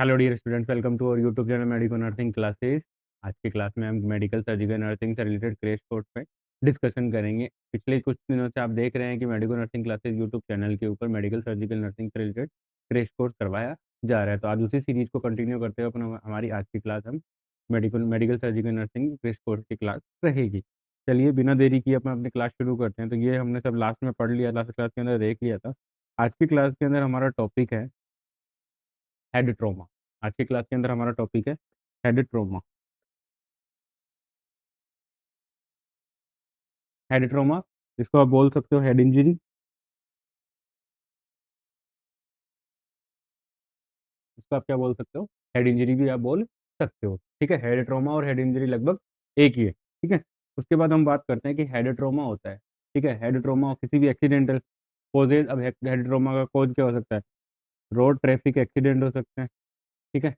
Hello dear students, welcome to our YouTube channel medico nursing classes. आज की class में हम मेडिकल सर्जिकल नर्सिंग से रिलेटेड क्रैश कोर्स पे डिस्कशन करेंगे। पिछले कुछ दिनों से आप देख रहे हैं कि medico nursing classes YouTube channel के ऊपर मेडिकल सर्जिकल नर्सिंग से रिलेटेड क्रैश कोर्स करवाया जा रहा है। तो आज उसी सीरीज को कंटिन्यू करते हुए अपना हमारी आज की क्लास हम medical medical surgical nursing crash course की क्लास रहेगी। चलिए बिना देरी किए अपनी क्लास शुरू करते हैं। तो ये हमने सब लास्ट में पढ़ लिया, लास्ट क्लास के अंदर देख लिया था। आज की क्लास के अंदर हमारा टॉपिक है हेड ट्रॉमा। आज की क्लास के अंदर हमारा टॉपिक है हेड ट्रॉमा। हेड ट्रॉमा, इसको आप बोल सकते हो हेड इंजरी। इसको आप क्या बोल सकते हो? हेड इंजरी भी आप बोल सकते हो। ठीक है, हेड ट्रॉमा और हेड इंजरी लगभग एक ही है। ठीक है, उसके बाद हम बात करते हैं कि हेड ट्रॉमा होता है। ठीक है, हेड ट्रॉमा किसी भी एक्सीडेंटल कोजेज। अब हेड ट्रॉमा का कोज क्या हो सकता है? रोड ट्रैफिक एक्सीडेंट हो सकते हैं। ठीक है,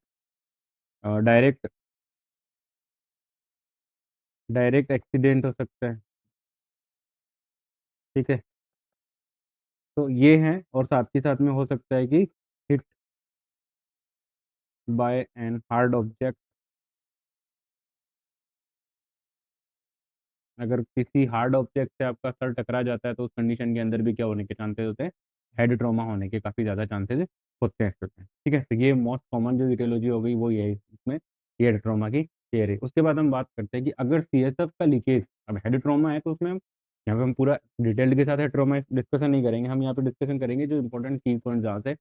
डायरेक्ट डायरेक्ट एक्सीडेंट हो सकता है। ठीक है, तो ये है। और साथ ही साथ में हो सकता है कि hit by an hard object. अगर किसी हार्ड ऑब्जेक्ट से आपका सर टकरा जाता है तो उस कंडीशन के अंदर भी क्या होने के चांसेस होते हैं? हेड ट्रॉमा होने के काफ़ी ज़्यादा चांसेस होते हैं student। ठीक है, तो ये मोस्ट कॉमन जो ईटियोलॉजी हो गई वो ये है इसमें, हेड ट्रॉमा की केयर है। उसके बाद हम बात करते हैं कि अगर सीएसएफ का लीकेज, अब हेड ट्रॉमा है तो उसमें हम यहाँ पे हम पूरा डिटेल्ड के साथ हेड ट्रॉमा डिस्कशन नहीं करेंगे। हम यहाँ पे डिस्कशन करेंगे जो इंपॉर्टेंट की पॉइंट जहाँ से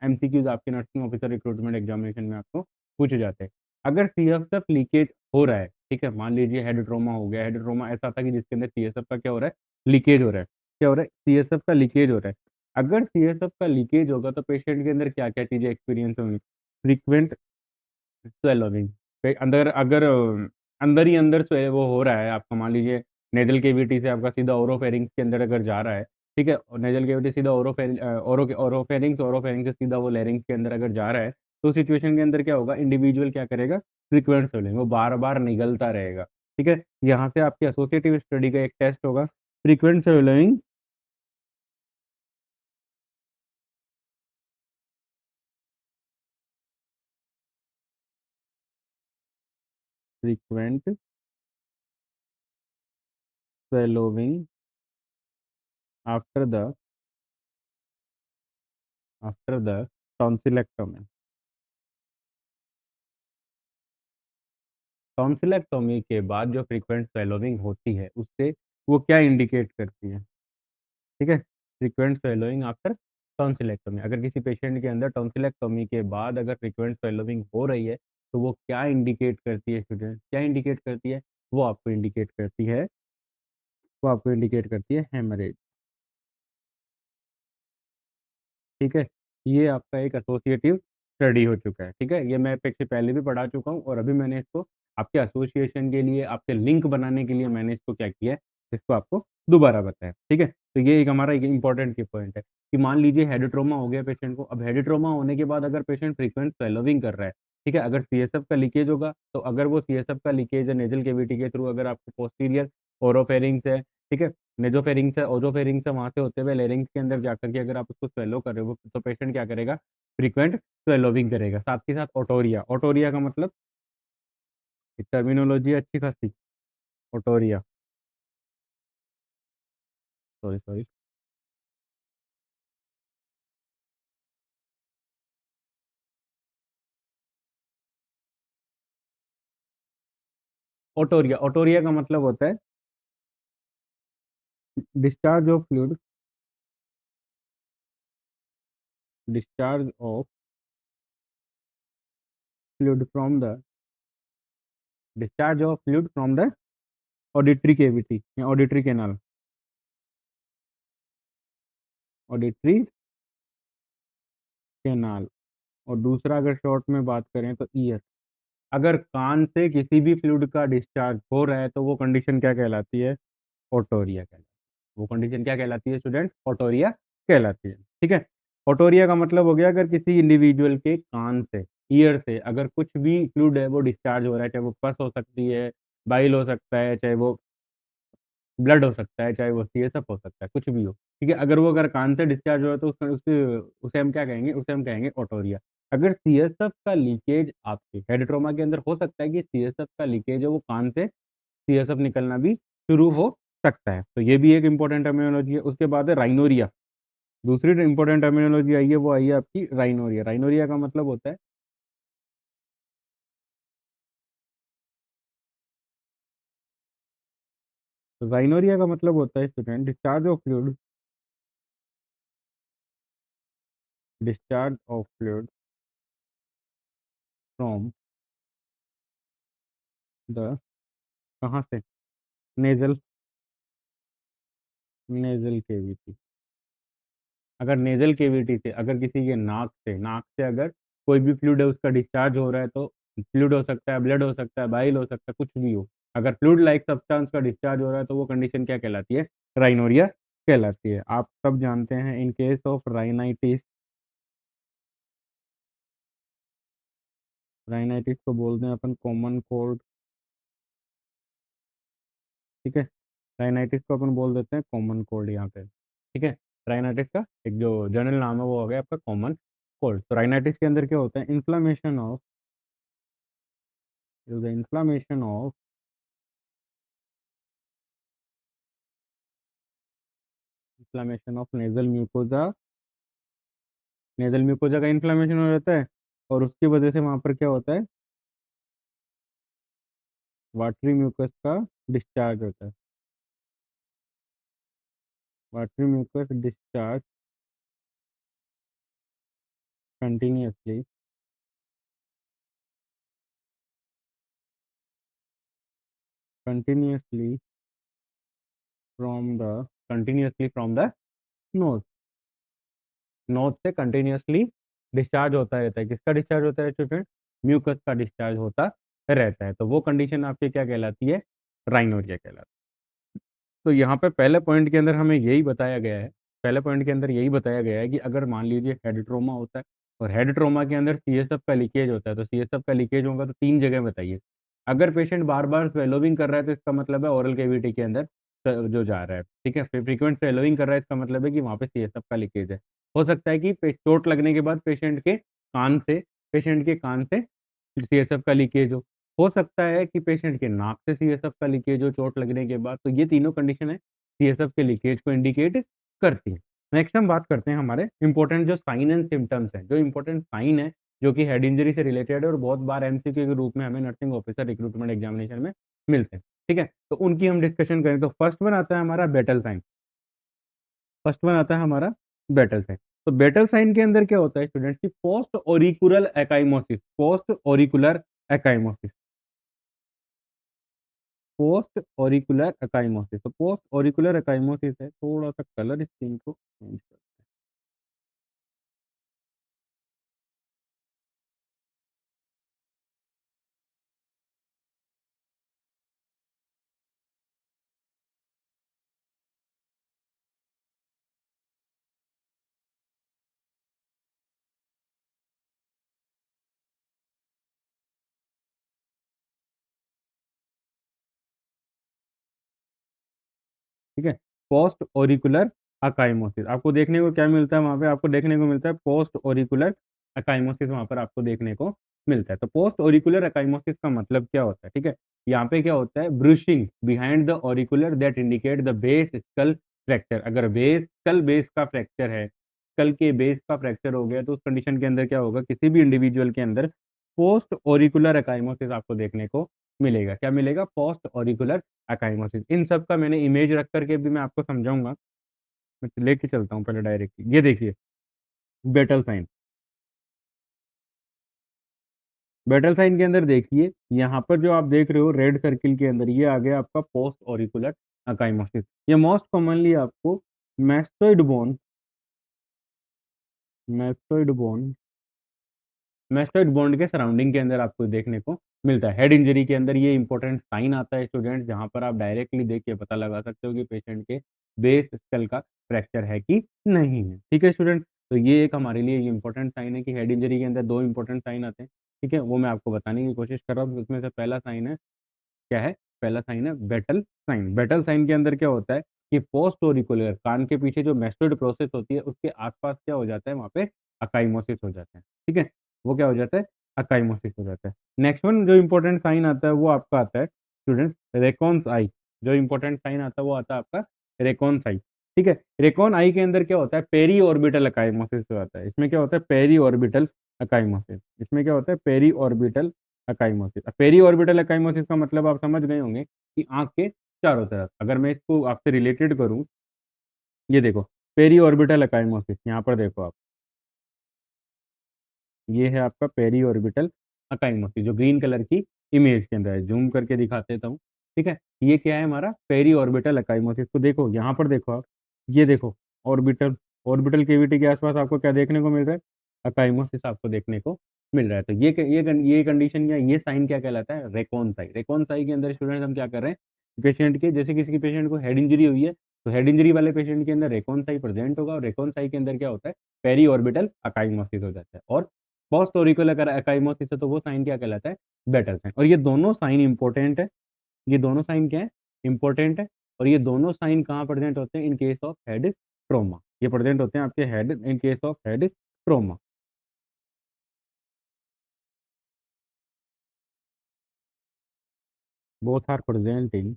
एमसीक्यूज आपके नर्सिंग ऑफिसर रिक्रूटमेंट एग्जामिनेशन में आपको पूछे जाते हैं। अगर सीएसएफ लीकेज हो रहा है, ठीक है, मान लीजिए हेड ट्रॉमा हो गया। हेड ट्रॉमा ऐसा था कि जिसके अंदर सीएसएफ का क्या हो रहा है? लीकेज हो रहा है। क्या हो रहा है? सीएसएफ का लीकेज हो रहा है। अगर सीएसएफ का लीकेज होगा तो पेशेंट के अंदर क्या क्या चीजें एक्सपीरियंस होंगी? Frequent swallowing. अंदर अगर अंदर ही अंदर वो हो रहा है आपका, मान लीजिए नेजल केविटी से आपका सीधा ओरोफेरिंग्स के अंदर अगर जा रहा है। ठीक है, और नेजल केविटी सीधा ओरोफेरिंग्स से सीधा वो लेरिंग्स के अंदर अगर जा रहा है तो सिचुएशन के अंदर क्या होगा? इंडिविजुअल क्या करेगा? फ्रीक्वेंट स्वेलिंग, वो बार बार निगलता रहेगा। ठीक है, यहाँ से आपके एसोसिएटिव स्टडी का एक टेस्ट होगा, frequent swallowing. Frequent swallowing after the tonsillectomy. Tonsillectomy के बाद जो फ्रीक्वेंट स्वेलोइंग होती है उससे वो क्या इंडिकेट करती है? ठीक है, फ्रीक्वेंट स्वेलोइंग आफ्टर टॉन्सिलेक्टोमी। अगर किसी पेशेंट के अंदर टॉन्सिलेक्टोमी के बाद अगर फ्रीक्वेंट स्वेलोइंग हो रही है तो वो क्या इंडिकेट करती है स्टूडेंट? क्या इंडिकेट करती है? वो आपको इंडिकेट करती है वो आपको इंडिकेट करती है हेमरेज। ठीक है, ये आपका एक एसोसिएटिव स्टडी हो चुका है। ठीक है, ये मैं से पहले भी पढ़ा चुका हूँ और अभी मैंने इसको आपके एसोसिएशन के लिए, आपके लिंक बनाने के लिए मैंने इसको क्या किया है, इसको आपको दोबारा बताया। ठीक है, तो ये एक हमारा एक इंपॉर्टेंट की पॉइंट है कि मान लीजिए हेड ट्रोमा हो गया पेशेंट को। अब हेड ट्रोमा होने के बाद अगर पेशेंट फ्रीक्वेंट स्वेलोविंग कर रहा है, ठीक है, अगर सीएसएफ का लीकेज होगा तो अगर वो सीएसएफ का लीकेज है नेजल केविटी के थ्रू, अगर आपको पोस्टीरियर ओरोफेरिंग्स है, ठीक है, नेजोफेरिंग्स है, ओजोफेरिंग्स है, वहां से होते हुए लेरिंग्स के अंदर जाकर के अगर आप उसको स्वेलो कर रहे हो तो पेशेंट क्या करेगा? फ्रीक्वेंट स्वेलोविंग करेगा। साथ ही साथ ओटोरिया, ओटोरिया का मतलब टर्मिनोलॉजी अच्छी खासी। Otorrhoea, sorry sorry, otorrhoea, otorrhoea का मतलब होता है discharge of fluid, discharge of fluid from the discharge of fluid from the auditory cavity या ऑडिटरी कैनाल, ऑडिटरी कैनाल। और दूसरा अगर शॉर्ट में बात करें तो ईयर। अगर कान से किसी भी फ्लूइड का डिस्चार्ज हो रहा है तो वो कंडीशन क्या कहलाती है? ओटोरिया कहलाती है। वो कंडीशन क्या कहलाती है स्टूडेंट? ओटोरिया कहलाती है। ठीक है, ओटोरिया का मतलब हो गया अगर किसी इंडिविजुअल के कान से, ईयर से अगर कुछ भी फ्लूइड है वो डिस्चार्ज हो रहा है, चाहे वो पस हो सकती है, बाइल हो सकता है, चाहे वो ब्लड हो सकता है, चाहे वो सीएसएफ हो सकता है, कुछ भी हो। ठीक है, अगर वो अगर कान से डिस्चार्ज हो रहा है तो उसे हम क्या कहेंगे, उसे हम कहेंगे ओटोरिया। अगर सीएसएफ का लीकेज आपके हेड ट्रॉमा के अंदर हो सकता है कि सीएसएफ का लीकेज है वो कान से सीएसएफ निकलना भी शुरू हो सकता है, तो ये भी एक इंपॉर्टेंट टर्मिनोलॉजी है। उसके बाद है राइनोरिया। दूसरी इंपॉर्टेंट टर्मिनोलॉजी आई है, वो आई है आपकी राइनोरिया। राइनोरिया का मतलब होता है, राइनोरिया का मतलब होता है student discharge of fluid, discharge of fluid from the, कहाँ से, नेजल, नेजल केविटी। अगर नेजल केविटी से, अगर किसी के नाक से अगर कोई भी फ्लूइड है उसका डिस्चार्ज हो रहा है, तो फ्लूइड हो सकता है, ब्लड हो सकता है, बाइल हो सकता है, कुछ भी हो, अगर फ्लूइड लाइक सब्सटेंस का डिस्चार्ज हो रहा है तो वो कंडीशन क्या कहलाती है, राइनोरिया कहलाती है। आप सब जानते हैं in case of rhinitis, rhinitis को बोलते हैं अपन कॉमन कोल्ड। ठीक है, राइनाइटिस को अपन बोल देते हैं कॉमन कोल्ड यहाँ पे। ठीक है, राइनाइटिस का एक जो जनरल नाम है वो हो गया आपका कॉमन कोल्ड। तो राइनाइटिस के अंदर क्या होता है, inflammation of, the inflammation of, inflammation of nasal mucosa, nasal mucosa का इन्फ्लामेशन हो जाता है, और उसकी वजह से वहां पर क्या होता है, वाटरी म्यूकस का डिस्चार्ज होता है, watery mucus discharge continuously, continuously from the, continuously from the nose, nose से कंटिन्यूअसली डिस्चार्ज होता रहता है। किसका डिस्चार्ज होता है स्टूडेंट, म्यूकस का डिस्चार्ज होता रहता है, तो वो कंडीशन आपकी क्या कहलाती है, राइनोरिया कहलाती है। तो यहाँ पे पहले पॉइंट के अंदर हमें यही बताया गया है, पहले पॉइंट के अंदर यही बताया गया है कि अगर मान लीजिए हेड ट्रोमा होता है और हेड ट्रोमा के अंदर सीएसएफ का लीकेज होता है, तो सीएसएफ का लीकेज होगा तो तीन जगह बताइए। अगर पेशेंट बार बार स्वेलोविंग कर रहा है तो इसका मतलब है ओरल कैविटी के अंदर जो जा रहा है। ठीक है, फ्रीक्वेंट स्वेलोविंग कर रहा है इसका मतलब है कि वहाँ पे सीएसएफ का लीकेज है। हो सकता है कि चोट लगने के बाद पेशेंट के कान से सीएसएफ का लीकेज हो सकता है कि पेशेंट के नाक से सीएसएफ का लीकेज हो चोट लगने के बाद। तो ये तीनों कंडीशन है सीएसएफ के लीकेज को इंडिकेट करती है। नेक्स्ट हम बात करते हैं हमारे इंपॉर्टेंट जो साइन एंड सिम्टम्स हैं, जो इंपॉर्टेंट साइन है जो कि हेड इंजरी से रिलेटेड है और बहुत बार एमसीक्यू के रूप में हमें नर्सिंग ऑफिसर रिक्रूटमेंट एग्जामिनेशन में मिलते हैं। ठीक है, तो उनकी हम डिस्कशन करें तो फर्स्ट वन आता है हमारा बेटल साइन। फर्स्ट वन आता है हमारा बेटल साइन। तो बेटल साइन के अंदर क्या होता है स्टूडेंट की, post auricular ecchymosis, post auricular ecchymosis, post auricular ecchymosis. तो पोस्ट ऑरिकुलर अकाइमोसिस है, थोड़ा सा कलर स्क्रीन को चेंज कर, ठीक है। पोस्ट ऑरिकुलर अकाइमोसिस आपको देखने को क्या मिलता है, वहां पे आपको देखने को मिलता है पोस्ट ऑरिकुलर अकाइमोसिस, वहां पर आपको देखने को मिलता है। तो पोस्ट ऑरिकुलर अकाइमोसिस का मतलब क्या होता है, ठीक है, यहाँ पे क्या होता है, bruising behind the auricular that indicate the base skull fracture. अगर बेस स्कल बेस का फ्रैक्चर है, स्कल के बेस का फ्रैक्चर हो गया, तो उस कंडीशन के अंदर क्या होगा, किसी भी इंडिविजुअल के अंदर पोस्ट ऑरिकुलर अकाइमोसिस आपको देखने को मिलेगा। क्या मिलेगा, पोस्ट ऑरिकुलर अकाइमोसिस। इन सब का मैंने इमेज रख करके भी मैं आपको समझाऊंगा। मैं लेके चलता हूँ पहले डायरेक्टली, ये देखिए बेटल साइन। बेटल साइन के अंदर देखिए, यहाँ पर जो आप देख रहे हो रेड सर्किल के अंदर, ये आ गया आपका पोस्ट ऑरिकुलर अकाइमोसिस। ये मोस्ट कॉमनली आपको mastoid bone, mastoid bone, mastoid bond के सराउंडिंग के अंदर आपको देखने को मिलता है। हेड इंजरी के अंदर ये इंपॉर्टेंट साइन आता है स्टूडेंट, जहां पर आप डायरेक्टली देख के पता लगा सकते हो कि पेशेंट के बेस स्कल का फ्रैक्चर है कि नहीं है। ठीक है स्टूडेंट, तो ये एक हमारे लिए इंपॉर्टेंट साइन है कि हेड इंजरी के अंदर दो इंपॉर्टेंट साइन आते हैं। ठीक है, वो मैं आपको बताने की कोशिश कर रहा हूँ। उसमें से पहला साइन है, क्या है, पहला साइन है बेटल साइन। बेटल साइन के अंदर क्या होता है कि पोस्ट ऑरिकुलर कान के पीछे जो मेस्टोइड प्रोसेस होती है उसके आसपास क्या हो जाता है, वहाँ पे अकाइमोसिस हो जाता है। ठीक है, वो क्या हो जाता है, अकाइमोसिस हो जाता है। नेक्स्ट वन जो इंपॉर्टेंट साइन आता है वो आपका आता है स्टूडेंट रेकॉन्स आई। जो इंपॉर्टेंट साइन आता है वो आता है आपका रेकॉन्स आई। ठीक है, रेकॉन आई के अंदर क्या होता है, पेरी ऑर्बिटल अकाइमोसिस हो जाता है। इसमें क्या होता है, पेरी ऑर्बिटल अकाइमोसिस। इसमें क्या होता है, पेरी ऑर्बिटल अकाइमोसिस। पेरी ऑर्बिटल अकाइमोसिस का मतलब आप समझ गए होंगे कि आंख के चारों तरफ। अगर मैं इसको आपसे रिलेटेड करूं, ये देखो पेरी ऑर्बिटल अकाइमोसिस, यहाँ पर देखो आप, ये है आपका पेरी ऑर्बिटल अकाइमोसिस जो ग्रीन कलर की इमेज के अंदर है। जूम करके दिखा देता हूँ। ठीक है, ये क्या है हमारा पेरी ऑर्बिटल अकाइमोसिस। को देखो यहाँ पर देखो आप, ये देखो ऑर्बिटल, ऑर्बिटल केविटी के आसपास आपको क्या देखने को मिल रहा है, अकाइमोसिस आपको देखने को मिल रहा है। तो ये कंडीशन या ये साइन क्या कहलाता है, रेकॉन साई। रेकॉन साई के अंदर स्टूडेंट हम क्या कर रहे हैं, पेशेंट के जैसे किसी पेशेंट को हेड इंजरी हुई है तो हेड इंजरी वाले पेशेंट के अंदर रेकॉन साई प्रेजेंट होगा, और रेकॉन साई के अंदर क्या होता है, पेरी ऑर्बिटल अकाइमोसिस हो जाता है। और पोस्ट ऑरिकुलर अगर अकाइमोसिस है तो वो साइन क्या कहलाता है, बेटल साइन। और ये दोनों साइन इंपॉर्टेंट है, ये दोनों साइन क्या है, इंपॉर्टेंट है। और ये दोनों साइन कहाँ प्रेजेंट होते हैं, in case of head trauma. ये प्रेजेंट होते हैं आपके head, in case of head trauma. Both are present in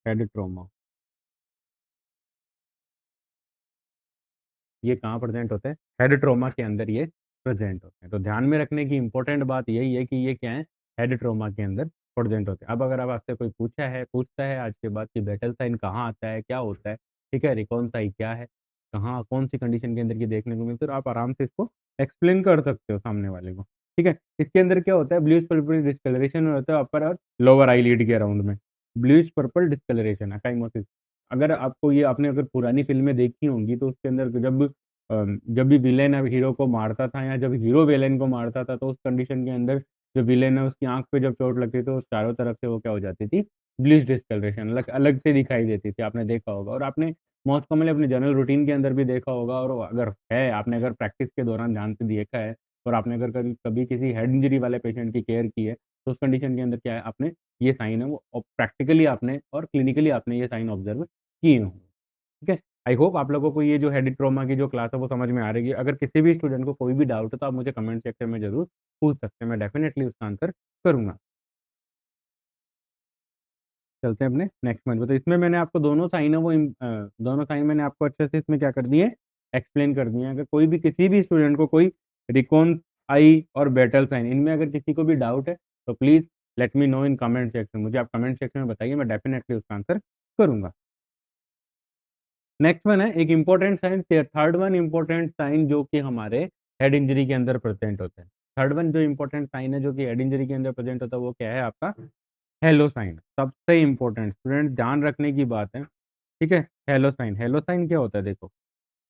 head trauma. ये कहाँ प्रेजेंट होते हैं, हेड ट्रोमा के अंदर ये प्रेजेंट होते हैं। तो ध्यान में रखने की इंपॉर्टेंट बात यही है कि ये क्या है, हेड ट्रोमा के अंदर प्रेजेंट होते हैं। अब अगर अब आपसे कोई पूछता है आज के बाद कि बेटल साइन कहाँ आता है, क्या होता है, ठीक है, रिकॉन साइन क्या है, कहाँ कौन सी कंडीशन के अंदर ये देखने को मिलता है, तो आप आराम से इसको एक्सप्लेन कर सकते हो सामने वाले को। ठीक है, इसके अंदर क्या होता है, ब्लूइश पर्पल डिस्कलरेशन होता है अपर और लोअर आईलिड के अराउंड में। Bluish purple discolouration ecchymosis. अगर आपको ये, आपने अगर पुरानी फिल्में देखी होंगी तो उसके अंदर जब भी विलेन अब हीरो को मारता था या जब हीरो विलेन को मारता था तो उस कंडीशन के अंदर जो विलेन है उसकी आंख पे जब चोट लगती थी तो चारों तरफ से वो क्या हो जाती थी, ब्लीच डिस्कलरेशन अलग अलग से दिखाई देती थी। आपने देखा होगा, और आपने मोस्ट कॉमनली अपने जनरल रूटीन के अंदर भी देखा होगा। और अगर है, आपने अगर प्रैक्टिस के दौरान ध्यान से देखा है और आपने अगर कभी कभी किसी हेड इंजरी वाले पेशेंट की केयर की है तो उस कंडीशन के अंदर क्या है, आपने ये साइन है वो प्रैक्टिकली आपने और क्लिनिकली आपने ये साइन ऑब्जर्व किए होंगे। ठीक है, आई होप आप लोगों को ये जो हेड ट्रॉमा की जो क्लास है वो समझ में आ रही है। अगर किसी भी स्टूडेंट को कोई भी डाउट है तो आप मुझे कमेंट सेक्शन में जरूर पूछ सकते हैं, मैं डेफिनेटली उसका आंसर करूंगा। चलते हैं अपने नेक्स्ट पॉइंट पे। तो इसमें मैंने आपको दोनों साइन है वो दोनों साइन मैंने आपको अच्छे से इसमें क्या कर दिए, एक्सप्लेन कर दिए हैं। अगर कोई भी किसी भी स्टूडेंट को कोई रिकॉन आई और बेटल साइन इनमें अगर किसी को भी डाउट है तो please let me know in comment section. मुझे आप कमेंट सेक्शन में बताइए, मैं डेफिनेटली उसका आंसर करूंगा। नेक्स्ट वन है एक important sign, third one important sign जो कि हमारे हेड इंजरी के अंदर प्रेजेंट होता है। थर्ड वन जो इंपॉर्टेंट साइन है जो कि हेड इंजरी के अंदर प्रेजेंट होता है वो क्या है आपका, हेलो साइन। सबसे इंपॉर्टेंट स्टूडेंट ध्यान रखने की बात है। ठीक है, हेलो साइन। हेलो साइन क्या होता है, देखो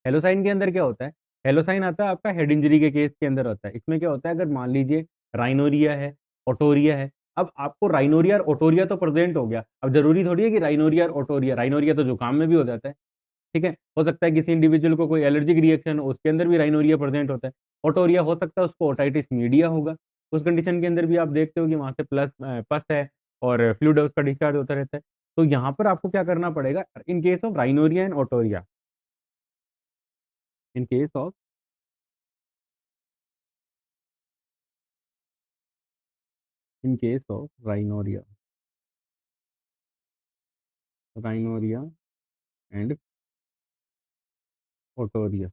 हेलो साइन के अंदर क्या होता है, हेलो साइन आता है आपका हेड इंजरी के केस के अंदर होता है। इसमें क्या होता है, अगर मान लीजिए राइनोरिया है, ओटोरिया है। अब आपको राइनोरिया और ओटोरिया तो प्रेजेंट हो गया, अब जरूरी थोड़ी है कि राइनोरिया और ओटोरिया, राइनोरिया तो जुकाम में भी हो जाता है। ठीक है, हो सकता है किसी इंडिविजुअल को कोई एलर्जिक रिएक्शन हो उसके अंदर भी राइनोरिया प्रेजेंट होता है। ओटोरिया हो सकता है उसको ओटाइटिस मीडिया होगा, उस कंडीशन के अंदर भी आप देखते हो कि वहां से प्लस पस है और फ्लूइड उसका डिस्चार्ज होता रहता है। तो यहाँ पर आपको क्या करना पड़ेगा, इन case of rhinorrhoea and otorrhoea, in case of in case of rhinorrhoea, rhinorrhoea and otorrhoea,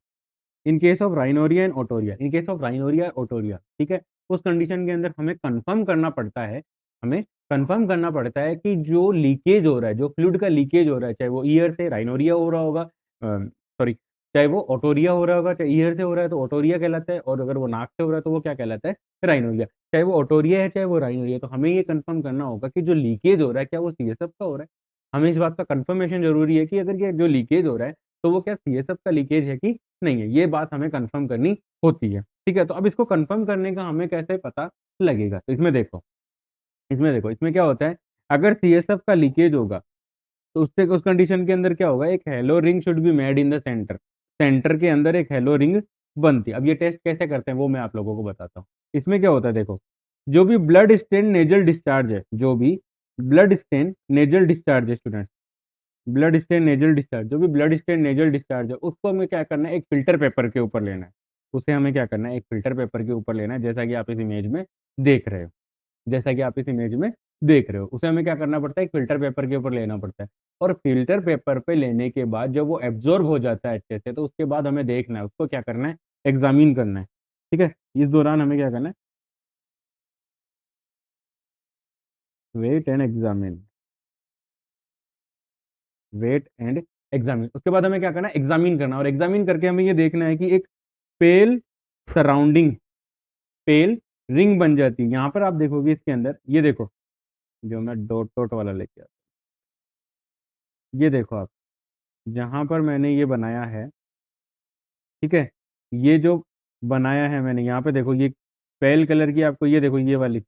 in case of rhinorrhoea and otorrhoea, in case of rhinorrhoea otorrhoea, ठीक है, उस कंडीशन के अंदर हमें कंफर्म करना पड़ता है, हमें कंफर्म करना पड़ता है कि जो लीकेज हो रहा है, जो फ्लूइड का लीकेज हो रहा है, चाहे वो ईयर से राइनोरिया हो रहा होगा, सॉरी, चाहे वो ओटोरिया हो रहा होगा, चाहे ईयर से हो रहा है तो ओटोरिया कहलाता है, और अगर वो नाक से हो रहा है तो वो क्या कहलाता है, राइनोरिया। चाहे वो ओटोरिया है चाहे वो राइनोरिया, तो हमें ये कंफर्म करना होगा कि जो लीकेज हो रहा है क्या वो सीएसएफ का हो रहा है। हमें इस बात का कंफर्मेशन जरूरी है कि अगर ये जो लीकेज हो रहा है तो वो क्या सीएसएफ का लीकेज है कि नहीं है, ये बात हमें कंफर्म करनी होती है। ठीक है, तो अब इसको कंफर्म करने का हमें कैसे पता लगेगा, तो इसमें देखो इसमें क्या होता है, अगर सीएसएफ का लीकेज होगा तो उससे उस कंडीशन के अंदर क्या होगा, एक hello ring should be made in the centre, centre के अंदर एक हेलो रिंग बनती है। अब ये टेस्ट कैसे करते हैं वो मैं आप लोगों को बताता हूँ। इसमें क्या होता है देखो, जो भी ब्लड स्टेन नेजल डिस्चार्ज है, जो भी ब्लड स्टेन नेजल डिस्चार्ज है student, blood stain nasal discharge, जो भी ब्लड स्टेन नेजल डिस्चार्ज है, उसको हमें क्या करना है, एक फिल्टर पेपर के ऊपर लेना है। उसे हमें क्या करना है, एक फिल्टर पेपर के ऊपर लेना है, जैसा कि आप इस इमेज में देख रहे हो। जैसा कि आप इस इमेज में देख रहे हो, उसे हमें क्या करना पड़ता है, एक फिल्टर पेपर के ऊपर लेना पड़ता है। और फिल्टर पेपर पे लेने के बाद जब वो एब्जॉर्ब हो जाता है अच्छे से, तो उसके बाद हमें देखना है, उसको क्या करना है, एग्जामिन करना है। ठीक है, इस दौरान हमें क्या करना है, wait and examine, wait and examine. उसके बाद हमें क्या करना है, एग्जामिन करना, और एग्जामिन करके हमें ये देखना है कि एक पेल सराउंडिंग, पेल रिंग बन जाती है। यहाँ पर आप देखोगे इसके अंदर, ये देखो, जो मैं डॉट डॉट वाला लेके आता हूं, ये देखो आप, जहां पर मैंने ये बनाया है, ठीक है, ये जो बनाया है मैंने, यहाँ पे देखो, ये पेल कलर की, आपको ये देखो, ये वाली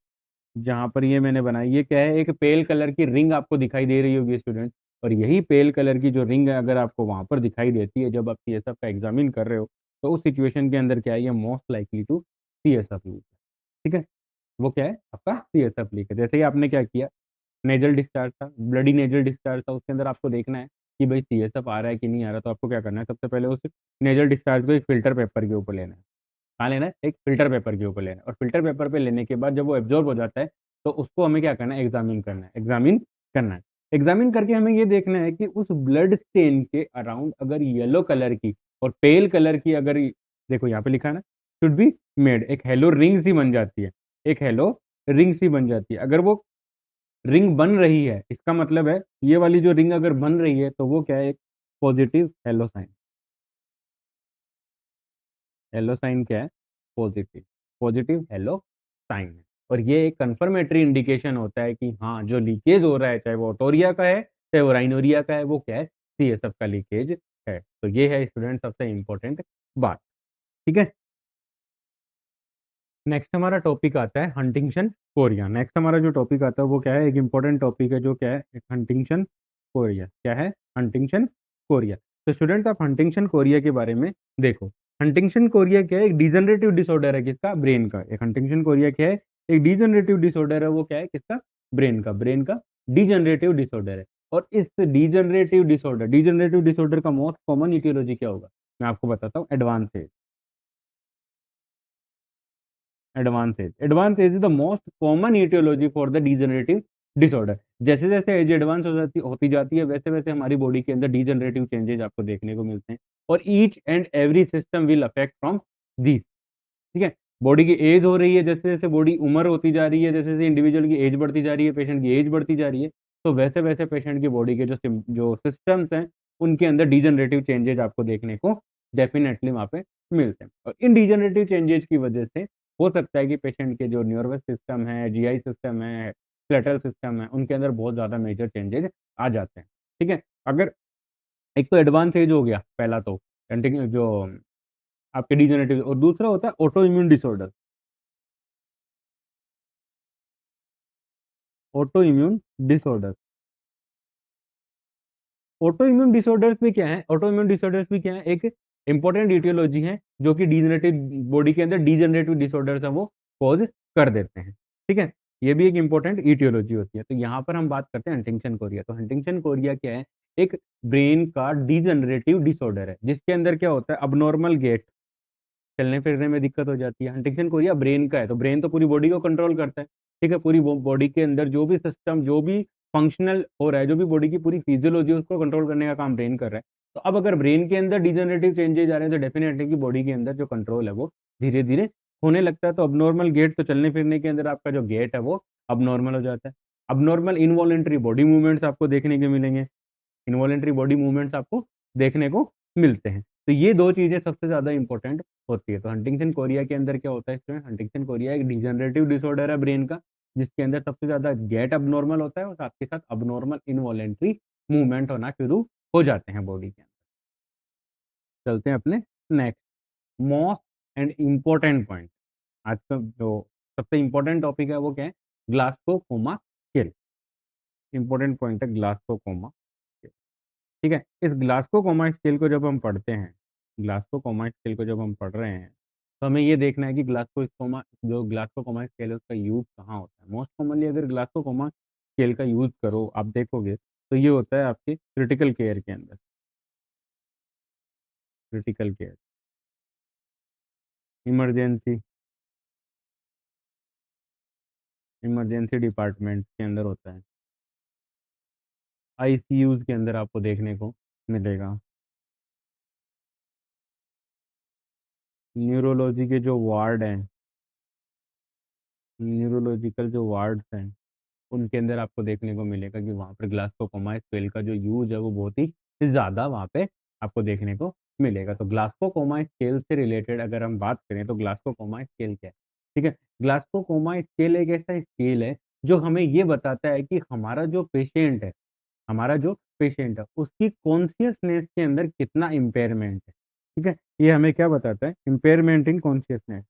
जहां पर ये मैंने बनाई, ये क्या है, एक पेल कलर की रिंग आपको दिखाई दे रही होगी स्टूडेंट। और यही पेल कलर की जो रिंग है, अगर आपको वहां पर दिखाई देती है जब आप सीएसएफ का एग्जामिन कर रहे हो, तो उस सिचुएशन के अंदर क्या है, ये most likely to CSF leak. ठीक है, वो क्या है, आपका सीएसएफ लीक है। जैसे ही आपने क्या किया, नेजल डिस्चार्ज था, ब्लडी नेजल डिस्चार्ज था, उसके अंदर आपको देखना है कि भाई सीएसएफ आ रहा है कि नहीं आ रहा, तो आपको क्या करना है, सबसे पहले उस नेजल डिस्चार्ज को एक फिल्टर पेपर के ऊपर लेना है। कहाँ लेना है, एक फिल्टर पेपर के ऊपर लेना है। और फिल्टर पेपर पे लेने के बाद जब वो एब्जॉर्ब हो जाता है, तो उसको हमें क्या करना है, एग्जामिन करना है, एग्जामिन करना है। एग्जामिन करके हमें ये देखना है कि उस ब्लड स्टेन के अराउंड अगर येलो कलर की और पेल कलर की, अगर देखो यहाँ पे लिखा है ना, शुड बी मेड, एक हेलो रिंग सी बन जाती है, एक हेलो रिंग सी बन जाती है। अगर वो रिंग बन रही है, इसका मतलब है ये वाली जो रिंग अगर बन रही है, तो वो क्या है, एक positive halo sign. Halo sign क्या है, पॉजिटिव, पॉजिटिव हेलो साइन है। और ये एक कंफर्मेटरी इंडिकेशन होता है कि हाँ, जो लीकेज हो रहा है, चाहे वो ओटोरिया का है, चाहे वो राइनोरिया का है, वो क्या है, सीएसएफ का लीकेज है। तो ये है स्टूडेंट सबसे इंपॉर्टेंट बात। ठीक है, नेक्स्ट हमारा टॉपिक आता है हंटिंगटन कोरिया। नेक्स्ट हमारा जो टॉपिक आता है वो क्या है, एक इंपॉर्टेंट टॉपिक है, जो क्या है, एक हंटिंगटन कोरिया। क्या है, हंटिंगटन कोरिया। तो स्टूडेंट आप हंटिंगटन कोरिया के बारे में देखो। हंटिंगटन कोरिया क्या है, एक डिजनरेटिव डिसऑर्डर है, किसका, ब्रेन का। एक हंटिंगटन कोरिया क्या है, एक डिजनरेटिव डिसऑर्डर है, वो क्या है, किसका, ब्रेन का, ब्रेन का डिजनरेटिव डिसऑर्डर है। और इस डिजनरेटिव डिसऑर्डर का मोस्ट कॉमन इटियोलॉजी क्या होगा, मैं आपको बताता हूँ, advance age. Advance age is the most common etiology for the degenerative disorder. जैसे जैसे एज एडवांस होती जाती है, वैसे वैसे हमारी बॉडी के अंदर डिजेनरेटिव चेंजेस आपको देखने को मिलते हैं। और each and every system will affect from this. ठीक है, बॉडी की एज हो रही है, जैसे जैसे बॉडी उम्र होती जा रही है, जैसे जैसे इंडिविजुअल की एज बढ़ती जा रही है, पेशेंट की एज बढ़ती जा रही है, तो वैसे वैसे पेशेंट की बॉडी के जो सिस्टम्स हैं, उनके अंदर डिजेनरेटिव चेंजेस आपको देखने को डेफिनेटली वहाँ पे मिलते हैं। और इन डिजेनरेटिव चेंजेस की वजह से हो सकता है कि पेशेंट के जो नर्वस सिस्टम है, जीआई सिस्टम है, स्केलेटल सिस्टम है, उनके अंदर बहुत ज़्यादा मेजर चेंजेस आ जाते हैं। ठीक है, अगर एक तो एडवांस एज हो गया पहला, तो जो आपके डिजेनरेटिव, और दूसरा होता है auto immune disorder. Auto immune disorder, auto immune disorders भी क्या है, ऑटो इम्यून डिसऑर्डर्स भी क्या है, एक इंपॉर्टेंट इटियोलॉजी है, जो कि डिजेनरेटिव बॉडी के अंदर डिजेनरेटिव डिसऑर्डर्स है वो कॉज कर देते हैं। ठीक है, ये भी एक इंपॉर्टेंट इटियोलॉजी होती है। तो यहाँ पर हम बात करते हैं हंटिंगटन कोरिया। तो हंटिंगटन कोरिया क्या है, एक ब्रेन का डिजेनरेटिव डिसऑर्डर है, जिसके अंदर क्या होता है, अबनॉर्मल गेट, चलने फिरने में दिक्कत हो जाती है। हंटिंगटन कोरिया ब्रेन का है, तो ब्रेन तो पूरी बॉडी को कंट्रोल करता है। ठीक है, पूरी बॉडी के अंदर जो भी सिस्टम, जो भी फंक्शनल हो रहा है, जो भी बॉडी की पूरी फिजियोलॉजी, उसको कंट्रोल करने का काम ब्रेन कर रहा है। तो अब अगर ब्रेन के अंदर डिजेनरेटिव चेंजेस आ रहे हैं, तो डेफिनेटली कि बॉडी के अंदर जो कंट्रोल है वो धीरे धीरे होने लगता है। तो अबनॉर्मल गेट, तो चलने फिरने के अंदर आपका जो गेट है वो अबनॉर्मल हो जाता है। अबनॉर्मल इनवॉलेंट्री बॉडी मूवमेंट्स आपको देखने को मिलेंगे, इनवॉलेंट्री बॉडी मूवमेंट्स आपको देखने को मिलते हैं। तो ये दो चीजें सबसे ज्यादा इंपॉर्टेंट होती है। तो हंटिंगटन कोरिया के अंदर क्या होता है स्टूडेंट, हंटिंगटन कोरिया एक डिजेनरेटिव डिसऑर्डर है ब्रेन का, जिसके अंदर सबसे ज्यादा गेट अबनॉर्मल होता है, और साथ के साथ अबनॉर्मल इनवॉलेंट्री मूवमेंट होना शुरू हो जाते हैं बॉडी के अंदर। चलते हैं अपने next most and important point. आज का जो सबसे इंपॉर्टेंट टॉपिक है वो क्या है, ग्लासकोमा स्केल। इंपॉर्टेंट पॉइंट है ग्लासकोमा। ठीक है, इस ग्लासको कोमा स्केल को जब हम पढ़ते हैं, ग्लासको कोमा स्केल को जब हम पढ़ रहे हैं, तो हमें ये देखना है कि ग्लास्कोकोमा जो ग्लास्कोकोमा स्केल है उसका यूज कहाँ होता है। मोस्ट कॉमनली अगर ग्लास्कोकोमा स्केल का यूज करो आप देखोगे तो ये होता है आपके क्रिटिकल केयर के अंदर। Critical care, emergency, emergency department के अंदर होता है। आईसीयूज के अंदर आपको देखने को मिलेगा। न्यूरोलॉजी के जो वार्ड हैं, न्यूरोलॉजिकल जो वार्ड्स हैं उनके अंदर आपको देखने को मिलेगा कि वहाँ पर ग्लास्कोकोमा स्केल का जो यूज है वो बहुत ही ज़्यादा वहाँ पे आपको देखने को मिलेगा। तो ग्लास्कोकोमा स्केल से रिलेटेड अगर हम बात करें तो ग्लास्कोकोमा स्केल क्या है? ठीक है, ग्लास्कोकोमा स्केल एक ऐसा स्केल है जो हमें ये बताता है कि हमारा जो पेशेंट है उसकी कॉन्शियसनेस के अंदर कितना इम्पेयरमेंट है। ठीक है, ये हमें क्या बताता है? Impairment in consciousness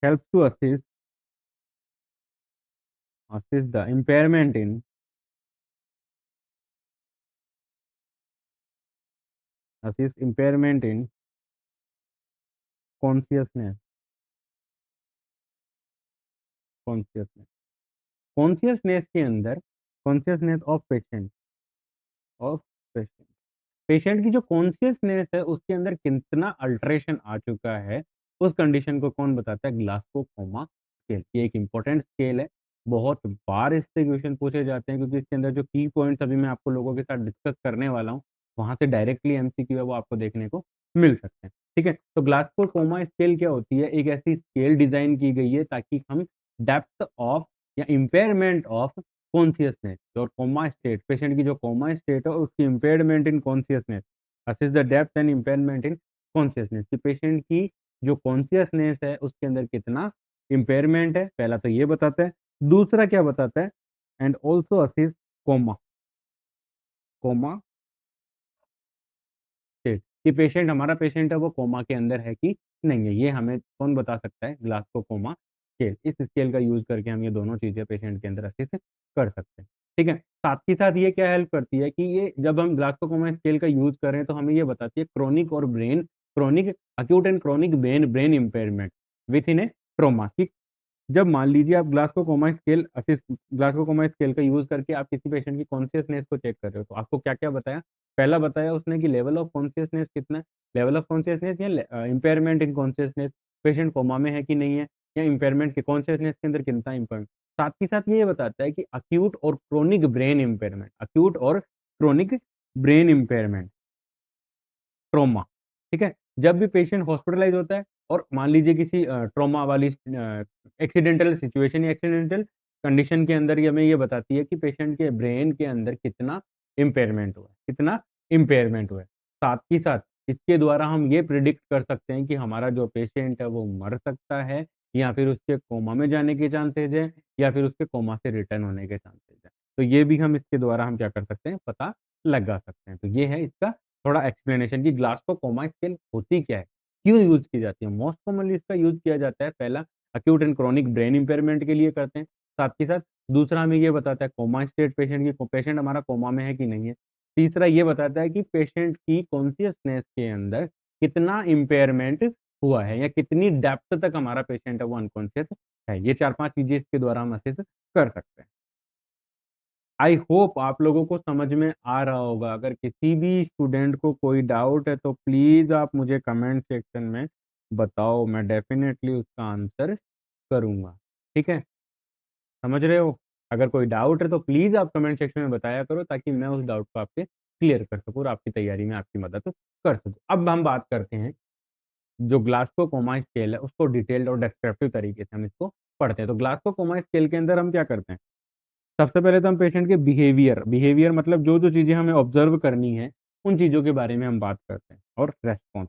help to assist the impairment in consciousness consciousness consciousness के अंदर कॉन्शियसनेस ऑफ पेशेंट पेशेंट की जो कॉन्शियसनेस है उसके अंदर कितना अल्टरेशन आ चुका है उस कंडीशन को कौन बताता है? ग्लास्कोकोमा स्केल। ये एक इंपॉर्टेंट स्केल है, बहुत बार इससे क्वेश्चन पूछे जाते हैं क्योंकि इसके अंदर जो की पॉइंट्स अभी मैं आपको लोगों के साथ डिस्कस करने वाला हूँ वहां से डायरेक्टली एमसीक्यू है वो आपको देखने को मिल सकते हैं। ठीक है, तो ग्लास्कोकोमा स्केल क्या होती है? एक ऐसी स्केल डिजाइन की गई है ताकि हम डेप्थ ऑफ या इम्पेयरमेंट ऑफ कॉन्शियसनेस और कोमा स्टेट, पेशेंट की जो कोमा स्टेट है उसकी impairment in consciousness, assess the depth and impairment in consciousness कि पेशेंट की जो कॉन्शियसनेस है उसके अंदर कितना इम्पेयरमेंट है, पहला तो ये बताता है। दूसरा क्या बताता है? And also assess coma coma state कि पेशेंट, हमारा पेशेंट है वो कोमा के अंदर है कि नहीं है, ये हमें कौन बता सकता है? ग्लास्कोकोमा स्केल। इस स्केल का यूज करके हम ये दोनों चीजें पेशेंट के अंदर अच्छे से कर सकते हैं। ठीक है, साथ ही साथ ये क्या हेल्प करती है कि ये जब हम ग्लास्कोकोमा स्केल का यूज कर रहे हैं तो हमें ये बताती है chronic acute and chronic brain brain impairment with in A trauma. जब मान लीजिए आप ग्लास्कोकोमा स्केल का यूज करके आप किसी पेशेंट की कॉन्शियसनेस को चेक कर रहे हो तो आपको क्या क्या बताया? पहला बताया उसने कि लेवल ऑफ कॉन्शियसनेस कितना है, लेवल ऑफ कॉन्शियसनेस या impairment in consciousness, patient coma में है कि नहीं है, या इम्पेयरमेंट के कॉन्शियसनेस के अंदर कितना इम्पेयरमेंट। साथ ही साथ ये बताता है कि अक्यूट और क्रोनिक ब्रेन इम्पेयरमेंट ट्रोमा। ठीक है, जब भी पेशेंट हॉस्पिटलाइज होता है और मान लीजिए किसी ट्रोमा वाली एक्सीडेंटल सिचुएशन या एक्सीडेंटल कंडीशन के अंदर ये हमें ये बताती है कि पेशेंट के ब्रेन के अंदर कितना इम्पेयरमेंट हुआ है। साथ ही साथ इसके द्वारा हम ये प्रिडिक्ट कर सकते हैं कि हमारा जो पेशेंट है वो मर सकता है या फिर उसके कोमा में जाने के चांसेज है या फिर उसके कोमा से रिटर्न होने के चांसेज है। तो ये भी हम इसके द्वारा हम क्या कर सकते हैं? पता लगा सकते हैं। तो ये है इसका थोड़ा एक्सप्लेनेशन कि ग्लास्कोकोमा स्केल होती क्या है, क्यों यूज की जाती है। मोस्ट कॉमनली इसका यूज किया जाता है पहला acute and chronic brain impairment के लिए करते हैं। साथ ही साथ दूसरा हमें ये बताता है कोमा स्टेट, पेशेंट हमारा कोमा में है कि नहीं है। तीसरा ये बताता है कि पेशेंट की कॉन्शियसनेस के अंदर कितना इम्पेयरमेंट हुआ है या कितनी डेप्थ तक हमारा पेशेंट है वो अनकॉन्शियस है। ये चार पांच चीजें इसके द्वारा हम असेस कर सकते हैं। आई होप आप लोगों को समझ में आ रहा होगा। अगर किसी भी स्टूडेंट को कोई डाउट है तो प्लीज़ आप मुझे कमेंट सेक्शन में बताओ, मैं डेफिनेटली उसका आंसर करूँगा। ठीक है, समझ रहे हो? अगर कोई डाउट है तो प्लीज़ आप कमेंट सेक्शन में बताया करो ताकि मैं उस डाउट को आपके क्लियर कर सकूँ और आपकी तैयारी में आपकी मदद कर सकूँ। अब हम बात करते हैं जो ग्लास्कोकोमा स्केल है उसको डिटेल्ड और डिस्क्रिप्टिव तरीके से हम इसको पढ़ते हैं। तो ग्लास्कोकोमा स्केल के अंदर हम क्या करते हैं? सबसे पहले तो हम पेशेंट के बिहेवियर मतलब जो जो चीज़ें हमें ऑब्जर्व करनी है उन चीज़ों के बारे में हम बात करते हैं। और रेस्पॉन्स,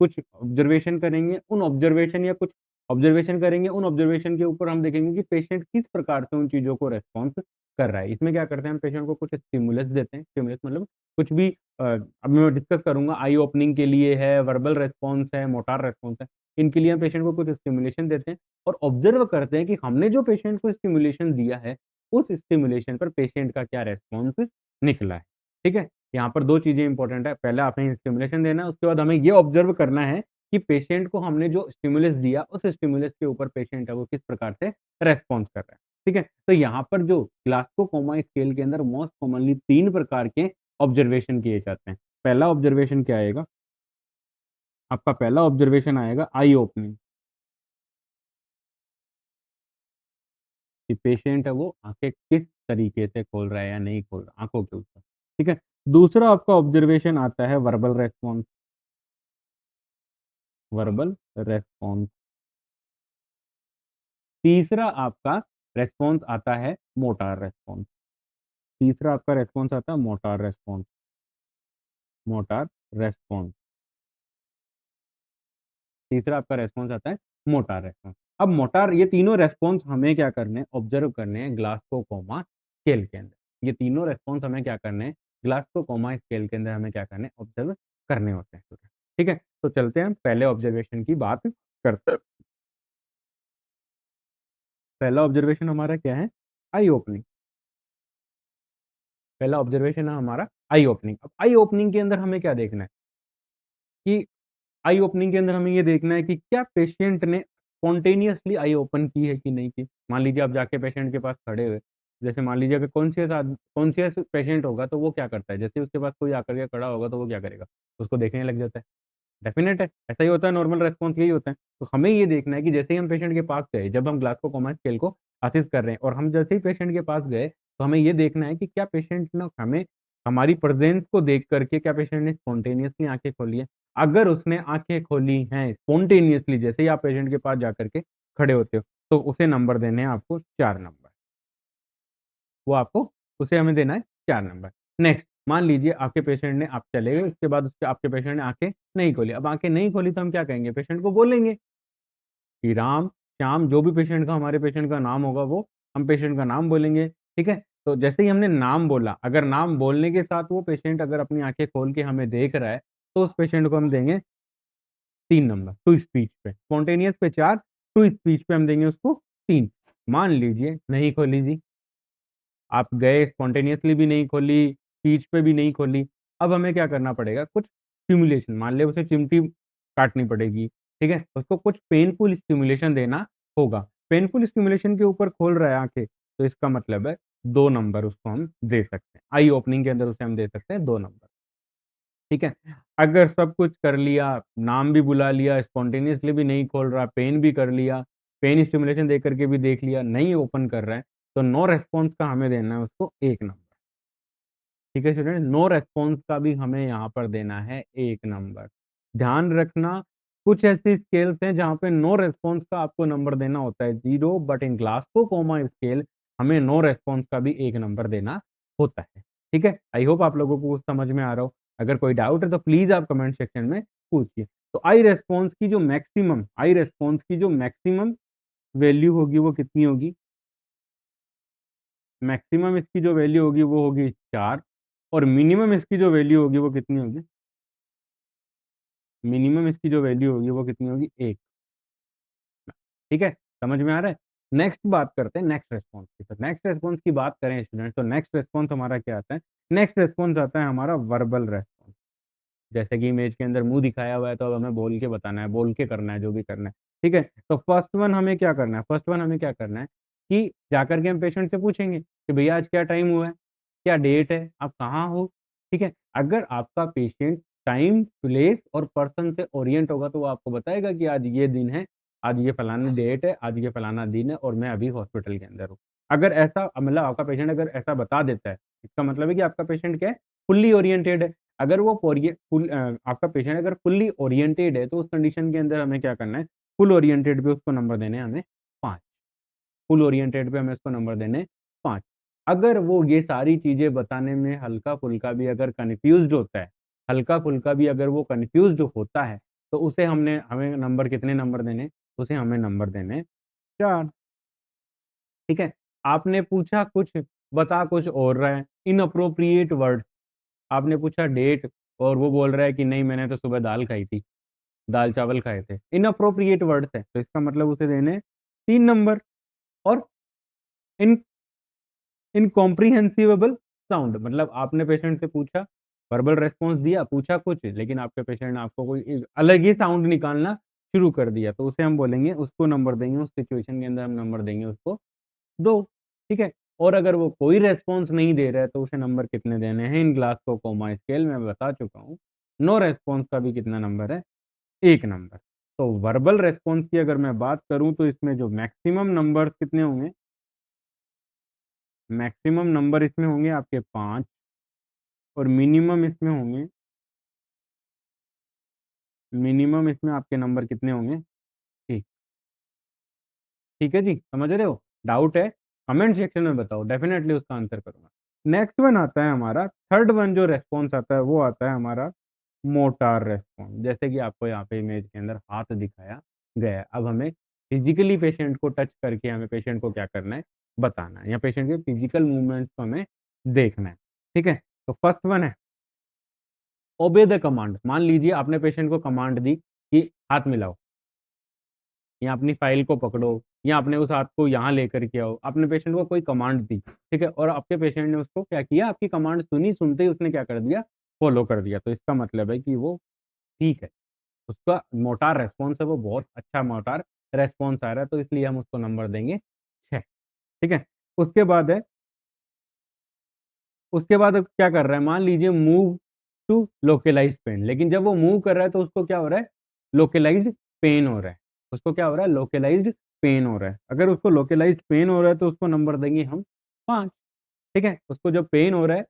कुछ ऑब्जर्वेशन करेंगे उन ऑब्जर्वेशन या कुछ ऑब्जर्वेशन करेंगे उन ऑब्जर्वेशन के ऊपर हम देखेंगे कि पेशेंट किस प्रकार से उन चीज़ों को रेस्पॉन्स कर रहा है। इसमें क्या करते हैं? हम पेशेंट को कुछ स्टिमुलस देते हैं। स्टिमुलस मतलब कुछ भी अब मैं डिस्कस करूंगा, आई ओपनिंग के लिए है, वर्बल रेस्पॉन्स है, मोटार रेस्पॉन्स है। इनके लिए हम पेशेंट को कुछ स्टिमुलेशन देते हैं और ऑब्जर्व करते हैं कि हमने जो पेशेंट को स्टिमुलेशन दिया है उस स्टिमुलेशन पर पेशेंट का क्या रेस्पॉन्स निकला है। ठीक है, यहाँ पर दो चीजें इंपॉर्टेंट है, पहले आपने स्टिमुलेशन देना है, उसके बाद हमें ये ऑब्जर्व करना है कि पेशेंट को हमने जो स्टिमुलस दिया उस स्टिमुलस के ऊपर पेशेंट है वो किस प्रकार से रेस्पॉन्स कर रहा है। ठीक है, तो यहाँ पर जो ग्लासगो कोमा स्केल के अंदर मोस्ट कॉमनली 3 प्रकार के ऑब्जर्वेशन किए जाते हैं। पहला ऑब्जर्वेशन क्या आएगा, आपका पहला ऑब्जर्वेशन आएगा आई ओपनिंग, कि पेशेंट है वो आंखें किस तरीके से खोल रहा है या नहीं खोल रहा आंखों के ऊपर। ठीक है, दूसरा आपका ऑब्जर्वेशन आता है वर्बल रेस्पॉन्स, वर्बल रेस्पॉन्स। तीसरा आपका रेस्पॉन्स आता है मोटार रेस्पॉन्स, तीसरा आपका रेस्पॉन्स आता है मोटार रेस्पॉन्स, मोटार रेस्पॉन्स। तीसरा आपका रेस्पॉन्स आता है मोटार रेस्पॉन्स। अब मोटार, ये तीनों रेस्पॉन्स हमें क्या करने हैं, ऑब्जर्व करने हैं ग्लासगो कोमा स्केल के अंदर। ये तीनों रेस्पॉन्स हमें क्या करने हैं, ग्लासगो कोमा स्केल के अंदर हमें क्या करने हैं, ऑब्जर्व करने होते हैं student। ठीक है, तो चलते हैं हम पहले ऑब्जर्वेशन की बात करते हैं। पहला ऑब्जर्वेशन हमारा क्या है, आई ओपनिंग। पहला ऑब्जर्वेशन है हमारा आई ओपनिंग। अब आई ओपनिंग के अंदर हमें क्या देखना है कि आई ओपनिंग के अंदर हमें ये देखना है कि क्या पेशेंट ने स्पॉन्टेनियसली आई ओपन की है कि नहीं की। मान लीजिए आप जाके पेशेंट के पास खड़े हुए, जैसे मान लीजिए अगर कॉन्शियस पेशेंट होगा तो वो क्या करता है, जैसे उसके पास कोई आकर के खड़ा होगा तो वो क्या करेगा, उसको देखने लग जाता है। डेफिनेट है, ऐसा ही होता है, नॉर्मल रेस्पॉन्स यही होता है। तो हमें ये देखना है कि जैसे ही हम पेशेंट के पास गए, जब हम ग्लासगो कोमा स्केल को असिस्ट कर रहे हैं और हम जैसे ही पेशेंट के पास गए, तो हमें ये देखना है कि क्या पेशेंट ने हमें हमारी प्रेजेंस को देख करके क्या पेशेंट ने स्पॉन्टेनियसली आंखें खोली है। अगर उसने आंखें खोली हैं स्पॉन्टेनियसली, जैसे ही आप पेशेंट के पास जाकर के खड़े होते हो, तो उसे नंबर देने हैं आपको 4 नंबर। वो आपको, उसे हमें देना है 4 नंबर। नेक्स्ट, मान लीजिए आपके पेशेंट ने, आप चले गए, उसके बाद उसके आपके पेशेंट ने आंखें नहीं खोली। अब आंखें नहीं खोली तो हम क्या कहेंगे, पेशेंट को बोलेंगे कि राम श्याम, जो भी पेशेंट का, हमारे पेशेंट का नाम होगा वो हम पेशेंट का नाम बोलेंगे। ठीक है, तो जैसे ही हमने नाम बोला, अगर नाम बोलने के साथ वो पेशेंट अगर अपनी आंखें खोल के हमें देख रहा है, तो उस पेशेंट को हम देंगे 3 नंबर टू स्पीच पे, स्पॉन्टेनियस पे 4, टू स्पीच पे हम देंगे उसको 3। मान लीजिए नहीं खोली जी, आप गए, स्पॉन्टेनियसली भी नहीं खोली, स्पीच पे भी नहीं खोली। अब हमें क्या करना पड़ेगा, कुछ स्टिमुलेशन, मान ले उसे चिमटी काटनी पड़ेगी। ठीक है, उसको कुछ पेनफुल स्टिमुलेशन देना होगा। पेनफुल स्टिमुलेशन के ऊपर खोल रहा है आंखें, तो इसका मतलब है 2 नंबर उसको हम दे सकते हैं। आई ओपनिंग के अंदर उसे हम दे सकते हैं 2 नंबर। ठीक है, अगर सब कुछ कर लिया, नाम भी बुला लिया, स्पॉन्टेनियसली भी नहीं खोल रहा, पेन भी कर लिया, पेन स्टिमुलेशन दे करके भी देख लिया, नहीं ओपन कर रहा है, तो नो रेस्पॉन्स का हमें देना है उसको 1 नंबर। ठीक है स्टूडेंट, नो रेस्पॉन्स का भी हमें यहाँ पर देना है 1 नंबर। ध्यान रखना, कुछ ऐसी स्केल्स हैं जहाँ पे नो रेस्पॉन्स का आपको नंबर देना होता है 0, but in Glasgow coma scale हमें नो रेस्पॉन्स का भी 1 नंबर देना होता है। ठीक है, आई होप आप लोगों को कुछ समझ में आ रहा हो। अगर कोई डाउट है तो प्लीज आप कमेंट सेक्शन में पूछिए। तो आई रेस्पॉन्स की जो मैक्सिमम वैल्यू होगी वो कितनी होगी, मैक्सिमम इसकी जो वैल्यू होगी वो होगी 4, और मिनिमम इसकी जो वैल्यू होगी वो कितनी होगी, मिनिमम इसकी जो वैल्यू होगी वो कितनी होगी, 1। ठीक है, समझ में आ रहा है। नेक्स्ट बात करते हैं नेक्स्ट रेस्पॉन्स की। तो नेक्स्ट रेस्पॉन्स की बात करें स्टूडेंट, तो नेक्स्ट रेस्पॉन्स हमारा क्या आता है, नेक्स्ट रेस्पॉन्स आता है हमारा वर्बल रेस्पॉन्स। जैसे कि इमेज के अंदर मुंह दिखाया हुआ है, तो अब हमें बोल के बताना है, बोल के करना है जो भी करना है। ठीक है, तो फर्स्ट वन हमें क्या करना है, फर्स्ट वन हमें क्या करना है कि जाकर के हम पेशेंट से पूछेंगे कि भैया आज क्या टाइम हुआ है, क्या डेट है, आप कहाँ हो। ठीक है, अगर आपका पेशेंट टाइम, प्लेस और पर्सन से ओरिएंट होगा तो वो आपको बताएगा कि आज ये दिन है, आज ये फलाना डेट है, आज ये फलाना दिन है और मैं अभी हॉस्पिटल के अंदर हूँ। अगर ऐसा, मतलब आपका पेशेंट अगर ऐसा बता देता है, इसका मतलब है कि आपका पेशेंट क्या है, फुल्ली ओरिएंटेड है। अगर वो आपका पेशेंट अगर फुल्ली ओरिएंटेड है, तो उस कंडीशन के अंदर हमें क्या करना है, फुल ओरिएंटेड पे उसको नंबर देने हैं हमें 5। फुल ओरिएंटेड पे हमें उसको नंबर देने 5। अगर वो ये सारी चीजें बताने में हल्का फुल्का भी अगर कंफ्यूज्ड होता है, हल्का फुल्का भी अगर वो कंफ्यूज्ड होता है, तो उसे हमें नंबर, कितने नंबर देने, उसे हमें नंबर देने 4। ठीक है, आपने पूछा कुछ, बता कुछ और रहा है, इनअप्रोप्रिएट वर्ड। आपने पूछा डेट और वो बोल रहा है कि नहीं मैंने तो सुबह दाल खाई थी, दाल चावल खाए थे, इनअप्रोप्रिएट वर्ड्स है, तो इसका मतलब उसे देने 3 नंबर। और इन इनकॉम्प्रिहेंसिबल साउंड, मतलब आपने पेशेंट से पूछा वर्बल रेस्पॉन्स दिया, पूछा कुछ, लेकिन आपके पेशेंट ने आपको कोई एक अलग ही साउंड निकालना शुरू कर दिया, तो उसे हम बोलेंगे, उसको नंबर देंगे, उस सिचुएशन के अंदर हम नंबर देंगे उसको 2। ठीक है। और अगर वो कोई रेस्पॉन्स नहीं दे रहा है तो उसे नंबर कितने देने हैं इन ग्लास को कोमा स्केल में बता चुका हूँ। नो रेस्पॉन्स का भी कितना नंबर है, 1 नंबर। तो वर्बल रेस्पॉन्स की अगर मैं बात करूं तो इसमें जो मैक्सिमम नंबर कितने होंगे, मैक्सिमम नंबर इसमें होंगे आपके 5, और मिनिमम इसमें होंगे, मिनिमम इसमें आपके नंबर कितने होंगे, ठीक। ठीक है जी, समझ रहे हो? डाउट है कमेंट सेक्शन में बताओ, डेफिनेटली उसका आंसर करूंगा। नेक्स्ट वन आता है हमारा, थर्ड वन जो रेस्पॉन्स आता है वो आता है हमारा मोटार रेस्पॉन्स। जैसे कि आपको यहाँ पे इमेज के अंदर हाथ दिखाया गया है, अब हमें फिजिकली पेशेंट को टच करके हमें पेशेंट को क्या करना है, बताना है, या पेशेंट के फिजिकल मूवमेंट्स को हमें देखना है। ठीक है। तो फर्स्ट वन है ओबे द कमांड। मान लीजिए आपने पेशेंट को कमांड दी कि हाथ मिलाओ, या अपनी फाइल को पकड़ो, या आपने उस हाथ को यहाँ लेकर के आओ, आपने पेशेंट को कोई कमांड दी, ठीक है, और आपके पेशेंट ने उसको क्या किया, आपकी कमांड सुनी, सुनते ही उसने क्या कर दिया, फॉलो कर दिया, तो इसका मतलब है कि वो ठीक है, उसका मोटार रेस्पॉन्स है वो बहुत अच्छा मोटार रेस्पॉन्स आ रहा है, तो इसलिए हम उसको नंबर देंगे 6। ठीक है। उसके बाद है, उसके बाद अब क्या कर रहा है, मान लीजिए मूव टू लोकेलाइज पेन, लेकिन जब वो मूव कर रहा है तो उसको क्या हो रहा है, लोकेलाइज पेन हो रहा है, उसको क्या हो रहा है, लोकेलाइज्ड पेन हो रहा है। अगर उसको लोकेलाइज्ड पेन हो रहा है तो उसको नंबर देंगे हम 5। ठीक है। उसको जब पेन हो रहा है,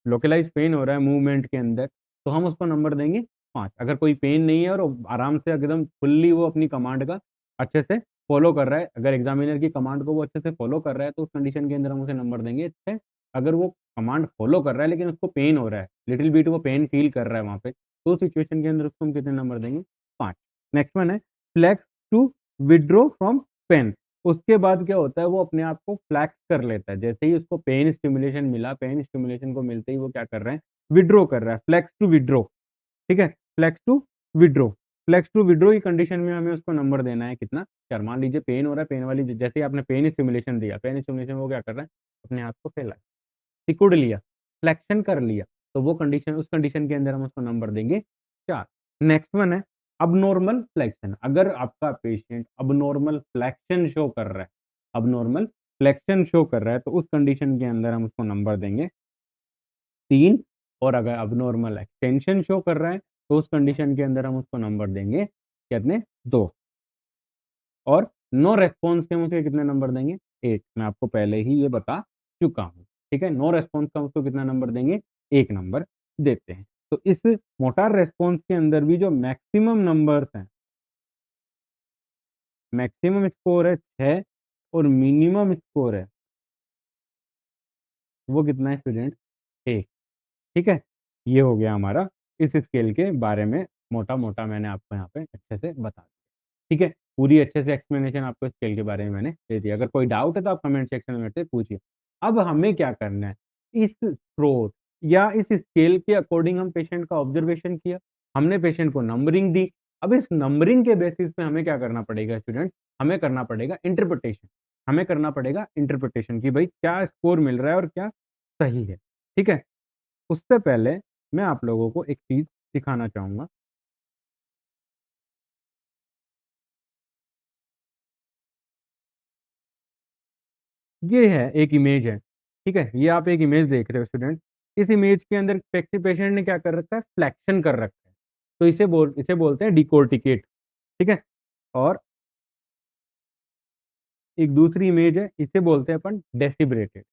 लोकेलाइज पेन हो रहा है मूवमेंट के अंदर, तो हम उसको नंबर देंगे 5। अगर कोई पेन नहीं है और वो आराम से एकदम फुल्ली वो अपनी कमांड का अच्छे से फॉलो कर रहा है, अगर एग्जामिनर की कमांड को वो अच्छे से फॉलो कर रहा है, तो उस कंडीशन के अंदर हम उसे नंबर देंगे 6। अगर वो कमांड फॉलो कर रहा है लेकिन उसको पेन हो रहा है, लिटिल बिट वो पेन फील कर रहा है वहां पे, तो सिचुएशन के अंदर उसको हम कितने नंबर देंगे, 5। नेक्स्ट वन है flex to withdraw from pain. उसके बाद क्या होता है, वो अपने आप को फ्लैक्स कर लेता है, जैसे ही उसको पेन स्टिमुलेशन मिला, पेन स्टिमुलेशन को मिलते ही वो क्या कर रहा है, विड्रॉ कर रहा है, फ्लैक्स टू विड्रॉ। ठीक है। Flex to withdraw, flex to withdraw की कंडीशन में हमें उसको नंबर देना है कितना, 4। मान लीजिए पेन हो रहा है, पेन वाली जैसे ही आपने पेन स्टिमुलेशन दिया, पेन स्टिमुलेशन वो क्या कर रहा है, अपने हाथ को फैला, सिकुड़ लिया, फ्लेक्शन कर लिया, तो वो कंडीशन, उस कंडीशन के अंदर हम उसको नंबर देंगे 4। नेक्स्ट वन है अबनॉर्मल फ्लेक्शन। अगर आपका पेशेंट अबनॉर्मल फ्लेक्शन शो कर रहा है, अबनॉर्मल फ्लेक्शन शो कर रहा है, तो उस कंडीशन के अंदर हम उसको नंबर देंगे 3। और अगर अबनॉर्मल एक्सटेंशन शो कर रहा है, तो उस कंडीशन के अंदर हम उसको नंबर देंगे कितने, 2। और नो रेस्पॉन्स के हम उसके कितने नंबर देंगे, 1। मैं आपको पहले ही ये बता चुका हूँ। ठीक है। नो रेस्पॉन्स का उसको कितना नंबर देंगे, 1 नंबर देते हैं। तो इस मोटार रेस्पॉन्स के अंदर भी जो मैक्सिमम नंबर्स हैं, मैक्सिमम स्कोर है 6, और मिनिमम स्कोर है वो कितना है स्टूडेंट, 1। ठीक है। ये हो गया हमारा इस स्केल के बारे में, मोटा मोटा मैंने आपको यहाँ पे अच्छे से बता दिया। ठीक है। पूरी अच्छे से एक्सप्लेनेशन आपको स्केल के बारे में मैंने दे दिया। अगर कोई डाउट है तो आप कमेंट सेक्शन में मेरे से पूछिए। अब हमें क्या करना है, इस स्कोर या इस स्केल के अकॉर्डिंग हम पेशेंट का ऑब्जर्वेशन किया, हमने पेशेंट को नंबरिंग दी। अब इस नंबरिंग के बेसिस पे हमें क्या करना पड़ेगा स्टूडेंट, हमें करना पड़ेगा इंटरप्रिटेशन। हमें करना पड़ेगा इंटरप्रिटेशन कि भाई क्या स्कोर मिल रहा है और क्या सही है। ठीक है। उससे पहले मैं आप लोगों को एक चीज सिखाना चाहूंगा। ये है एक इमेज है, ठीक है, ये आप एक इमेज देख रहे हो स्टूडेंट। इस इमेज के अंदर पेशेंट ने क्या कर रखा है, फ्लैक्शन कर रखा है, तो इसे बोलते हैं डिकोर्टिकेट। ठीक है। और एक दूसरी इमेज है, इसे बोलते हैं अपन डेसिबरेटेड।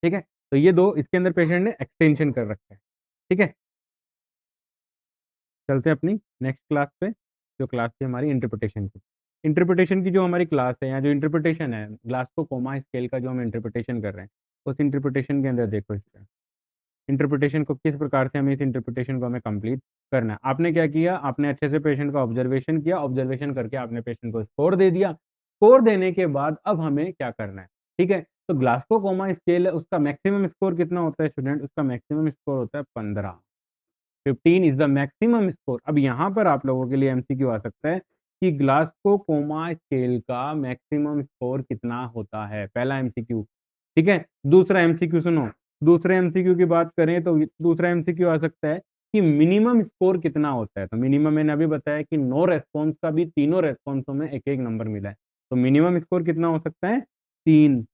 ठीक है। तो ये दो, इसके अंदर पेशेंट ने एक्सटेंशन कर रखा है। ठीक है। चलते हैं अपनी नेक्स्ट क्लास पे, जो क्लास थी हमारी इंटरप्रिटेशन की। इंटरप्रिटेशन की जो हमारी क्लास है, या जो इंटरप्रिटेशन है, ग्लास को कोमा स्केल का जो हम इंटरप्रिटेशन कर रहे हैं, उस इंटरप्रिटेशन के अंदर देखो इसका इंटरप्रिटेशन को किस प्रकार से हमें, इस इंटरप्रिटेशन को हमें कंप्लीट करना है। आपने क्या किया, आपने अच्छे से पेशेंट का ऑब्जर्वेशन किया, ऑब्जर्वेशन करके आपने पेशेंट को स्कोर दे दिया। स्कोर देने के बाद अब हमें क्या करना है, ठीक है। तो ग्लासको कोमा स्केल है, उसका मैक्सिमम स्कोर कितना होता है स्टूडेंट, उसका मैक्सिमम स्कोर होता है 15। 15 इज द मैक्सिमम स्कोर। अब यहाँ पर आप लोगों के लिए एमसीक्यू आ सकता है कि ग्लासको कोमा स्केल का मैक्सिमम स्कोर कितना होता है, पहला एमसीक्यू। ठीक है। दूसरा एमसीक्यू सुनो, दूसरे एमसीक्यू की बात करें तो दूसरा एमसीक्यू आ सकता है कि मिनिमम स्कोर कितना होता है। तो मिनिमम मैंने अभी बताया कि नो रेस्पॉन्स का भी तीनों रेस्पॉन्सों में एक एक नंबर मिला है। तो मिनिमम स्कोर कितना हो सकता है? 3,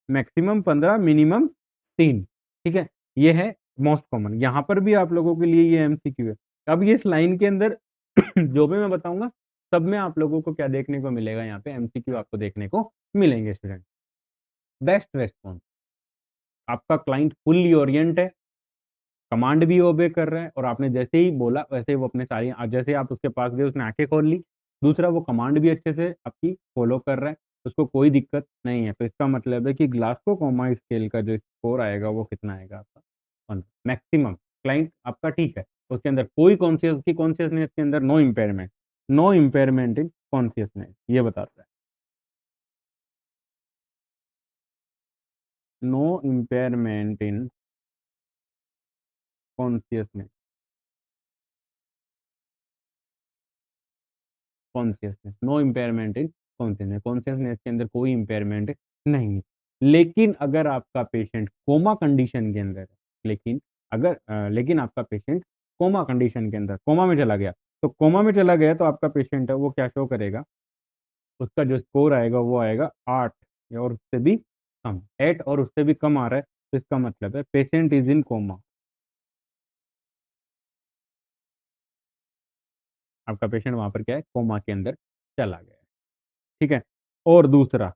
मैक्सिमम 15, मिनिमम 3। ठीक है, ये है मोस्ट कॉमन। यहाँ पर भी आप लोगों के लिए ये एमसीक्यू है। अब ये इस लाइन के अंदर जो भी मैं बताऊंगा सब में आप लोगों को क्या देखने को मिलेगा, यहाँ पे एमसीक्यू आपको देखने को मिलेंगे स्टूडेंट। बेस्ट रेस्पॉन्स, आपका क्लाइंट फुल्ली ओरिएंट है, कमांड भी ओबे कर रहा है, और आपने जैसे ही बोला वैसे ही वो अपने सारी, जैसे आप उसके पास गए उसने आंखें खोल ली। दूसरा, वो कमांड भी अच्छे से आपकी फॉलो कर रहा है, उसको कोई दिक्कत नहीं है। तो इसका मतलब है कि ग्लासको कोमा स्केल का जो स्कोर आएगा वो कितना आएगा आपका? 15 मैक्सिमम। क्लाइंट आपका ठीक है, उसके अंदर कोई कॉन्शियस की कॉन्शियसनेस के अंदर no impairment, no impairment in consciousness, ये बताता है। No impairment in consciousness, consciousness, no impairment in consciousness, consciousness के अंदर कोई इम्पेयरमेंट नहीं है। लेकिन अगर आपका पेशेंट कोमा कंडीशन के अंदर है, लेकिन लेकिन आपका पेशेंट कोमा कंडीशन के अंदर कोमा में चला गया, तो कोमा में चला गया तो आपका पेशेंट है वो क्या शो करेगा? उसका जो स्कोर आएगा वो आएगा 8 और उससे भी कम। 8 और उससे भी कम आ रहा है, तो इसका मतलब है पेशेंट इज इन कोमा। आपका पेशेंट वहां पर क्या है? कोमा के अंदर चला गया है। ठीक है। और दूसरा,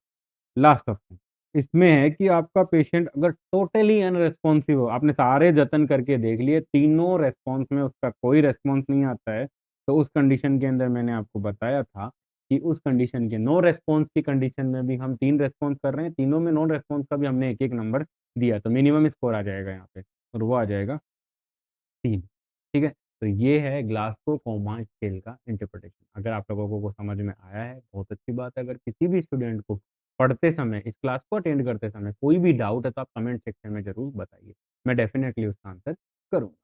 लास्ट ऑप्शन इसमें है कि आपका पेशेंट अगर टोटली अनरेस्पॉन्सिव हो, आपने सारे जतन करके देख लिए, तीनों रेस्पॉन्स में उसका कोई रेस्पॉन्स नहीं आता है, तो उस कंडीशन के अंदर मैंने आपको बताया था कि उस कंडीशन के नो रेस्पॉन्स की कंडीशन में भी हम 3 रेस्पॉन्स कर रहे हैं, तीनों में नो रेस्पॉन्स का भी हमने एक एक नंबर दिया, तो मिनिमम स्कोर आ जाएगा यहाँ पे, और वो आ जाएगा 3। ठीक है। तो ये है ग्लासको कोमा स्केल का इंटरप्रिटेशन। अगर आप लोगों को समझ में आया है बहुत अच्छी बात है। अगर किसी भी स्टूडेंट को पढ़ते समय, इस क्लास को अटेंड करते समय कोई भी डाउट है तो आप कमेंट सेक्शन में जरूर बताइए, मैं डेफिनेटली उसका आंसर करूंगा।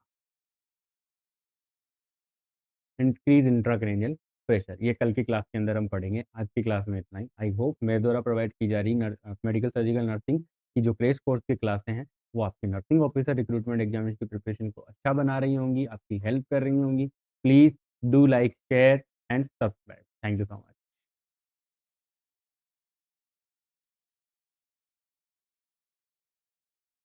इंक्रीज इंट्राक्रेनियल प्रेशर, ये कल की क्लास के अंदर हम पढ़ेंगे। आज की क्लास में इतना ही। आई होप मेरे द्वारा प्रोवाइड की जा रही मेडिकल सर्जिकल नर्सिंग की जो क्रेश कोर्स की क्लासें हैं वो आपकी नर्सिंग ऑफिसर रिक्रूटमेंट एग्जामिनेशन की प्रिपरेशन को अच्छा बना रही होंगी, आपकी हेल्प कर रही होंगी। Please do like, share and subscribe. Thank you so much.